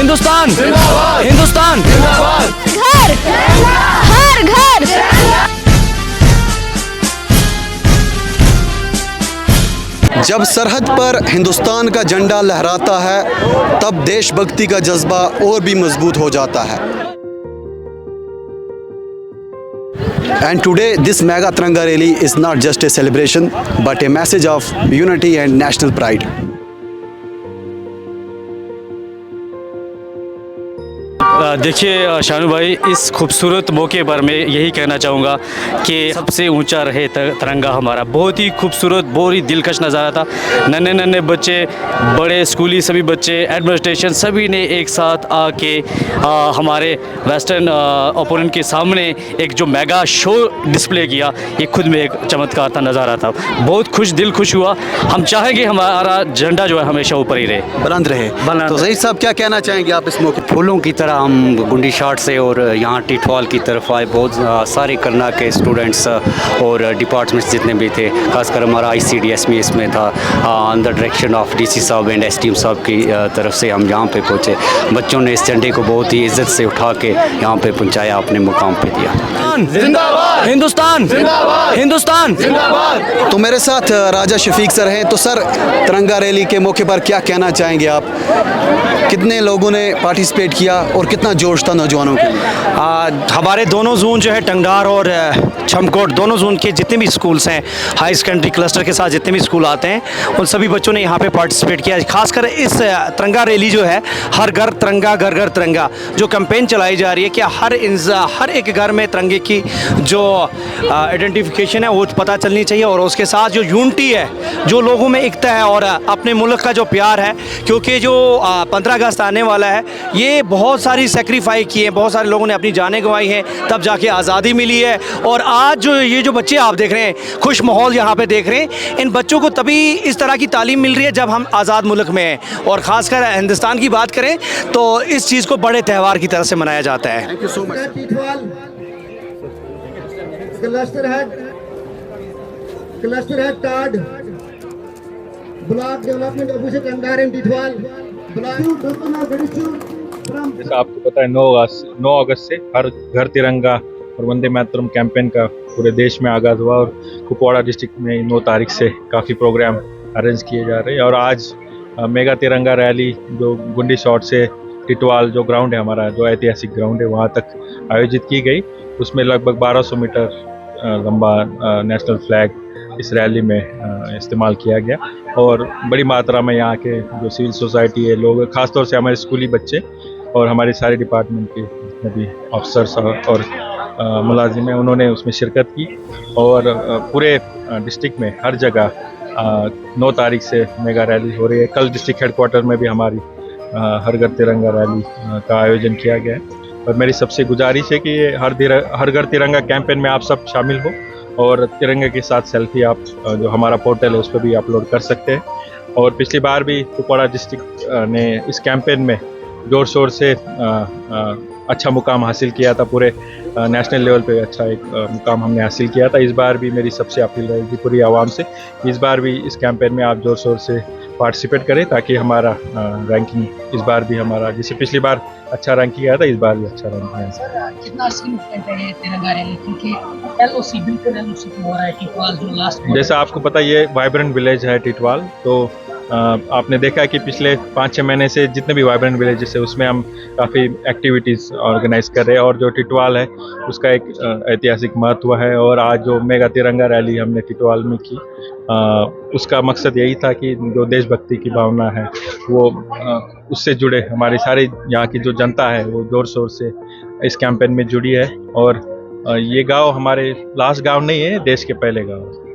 हिंदुस्तान जिंदाबाद, हिंदुस्तान जिंदाबाद। घर हर घर जब सरहद पर हिंदुस्तान का झंडा लहराता है तब देशभक्ति का जज्बा और भी मजबूत हो जाता है। And today this mega Tiranga rally is not just a celebration but a message of unity and national pride. देखिए शानू भाई, इस खूबसूरत मौके पर मैं यही कहना चाहूँगा कि सबसे ऊंचा रहे तिरंगा हमारा। बहुत ही खूबसूरत, बहुत ही दिलकश नज़ारा था। नन्हे नन्हे बच्चे, बड़े स्कूली सभी बच्चे, एडमिनिस्ट्रेशन सभी ने एक साथ आके हमारे वेस्टर्न ओपोनेंट के सामने एक जो मेगा शो डिस्प्ले किया, ये खुद में एक चमत्कार था, नज़ारा था। बहुत दिल खुश हुआ। हम चाहेंगे हमारा झंडा जो है हमेशा ऊपर ही रहे, बुलंद रहे। तो ज़हीर साहब क्या कहना चाहेंगे आप इस मौके? फूलों की तरह हम गुंडी शाट से और यहाँ टिटवाल की तरफ आए। बहुत सारे करना के स्टूडेंट्स और डिपार्टमेंट्स जितने भी थे, खासकर हमारा ICDS में इसमें था, अंडर डायरेक्शन ऑफ DC साहब एंड SDM साहब की तरफ से हम यहाँ पे पहुँचे। बच्चों ने इस झंडे को बहुत ही इज्जत से उठा के यहाँ पे पहुँचाया, अपने मुकाम पे दिया। जिंदाबाद, हिंदुस्तान जिंदाबाद, हिंदुस्तान जिंदाबाद। तो मेरे साथ राजा शफीक सर हैं। तो सर, तिरंगा रैली के मौके पर क्या कहना चाहेंगे आप? कितने लोगों ने पार्टिसिपेट किया और कितना जोश था नौजवानों के लिए? हमारे दोनों जोन जो है टंगडार और चमकोट, दोनों जोन के जितने भी स्कूल्स हैं, हाई सेकेंडरी क्लस्टर के साथ जितने भी स्कूल आते हैं, उन सभी बच्चों ने यहाँ पे पार्टिसिपेट किया। खासकर इस तिरंगा रैली जो है, हर घर तिरंगा घर घर तिरंगा जो कैंपेन चलाई जा रही है कि हर एक घर में तिरंगे की जो आइडेंटिफिकेशन है वो पता चलनी चाहिए, और उसके साथ जो यूनिटी है, जो लोगों में एकता है और अपने मुल्क का जो प्यार है। क्योंकि जो 15 अगस्त आने वाला है, ये बहुत सारी सेक्रीफाई की है, बहुत सारे लोगों ने अपनी जानें गंवाई हैं, तब जाके आज़ादी मिली है। और आज जो ये जो बच्चे आप देख रहे हैं, खुश माहौल यहाँ पे देख रहे हैं, इन बच्चों को तभी इस तरह की तालीम मिल रही है जब हम आज़ाद मुल्क में हैं। और ख़ासकर हिंदुस्तान की बात करें तो इस चीज़ को बड़े त्यौहार की तरह से मनाया जाता है। Thank you so much. Cluster head टाड block development officer Tangdhar and Tithwal. जैसा आपको पता है, 9 अगस्त से हर घर तिरंगा और वंदे मातरम कैंपेन का पूरे देश में आगाज़ हुआ, और कुपवाड़ा डिस्ट्रिक्ट में 9 तारीख से काफ़ी प्रोग्राम अरेंज किए जा रहे हैं। और आज मेगा तिरंगा रैली जो गुंडी शॉट से टिटवाल जो ग्राउंड है हमारा, जो ऐतिहासिक ग्राउंड है, वहाँ तक आयोजित की गई। उसमें लगभग 1200 मीटर लंबा नेशनल फ्लैग इस रैली में इस्तेमाल किया गया, और बड़ी मात्रा में यहाँ के जो सिविल सोसाइटी है, लोग, ख़ासतौर से हमारे स्कूली बच्चे और हमारे सारे डिपार्टमेंट के जितने भी ऑफिसर्स और मुलाजिम हैं, उन्होंने उसमें शिरकत की। और पूरे डिस्ट्रिक्ट में हर जगह 9 तारीख से मेगा रैली हो रही है। कल डिस्ट्रिक्ट हेडक्वार्टर में भी हमारी हर घर तिरंगा रैली का आयोजन किया गया है। और मेरी सबसे गुजारिश है कि ये हर घर तिरंगा कैंपेन में आप सब शामिल हो, और तिरंगे के साथ सेल्फी आप जो हमारा पोर्टल है उस पर भी अपलोड कर सकते हैं। और पिछली बार भी कुपवाड़ा डिस्ट्रिक्ट ने इस कैंपेन में जोर शोर से अच्छा मुकाम हासिल किया था। पूरे नेशनल लेवल पे अच्छा एक मुकाम हमने हासिल किया था। इस बार भी मेरी सबसे अपील रहेगी पूरी आवाम से, इस बार भी इस कैंपेन में आप जोर शोर से पार्टिसिपेट करें, ताकि हमारा रैंकिंग इस बार भी हमारा, जैसे पिछली बार अच्छा रैंक किया था, इस बार भी अच्छा रैंक है। कितना सिग्निफिकेंट है ये तिरंगा रैली? क्योंकि LOC बिल्कुल LOC हो रहा है टिटवाल जो लास्ट। जैसा आपको पता, ये वाइब्रेंट विलेज है टिटवाल। तो आपने देखा कि पिछले 5-6 महीने से जितने भी वाइब्रेंट विलेजेस है उसमें हम काफ़ी एक्टिविटीज़ ऑर्गेनाइज कर रहे हैं, और जो टिटवाल है उसका एक ऐतिहासिक महत्व है। और आज जो मेगा तिरंगा रैली हमने टिटवाल में की, उसका मकसद यही था कि जो देशभक्ति की भावना है वो उससे जुड़े हमारी सारी यहाँ की जो जनता है वो जोर शोर से इस कैंपेन में जुड़ी है। और ये गांव हमारे लास्ट गांव नहीं है, देश के पहले गांव।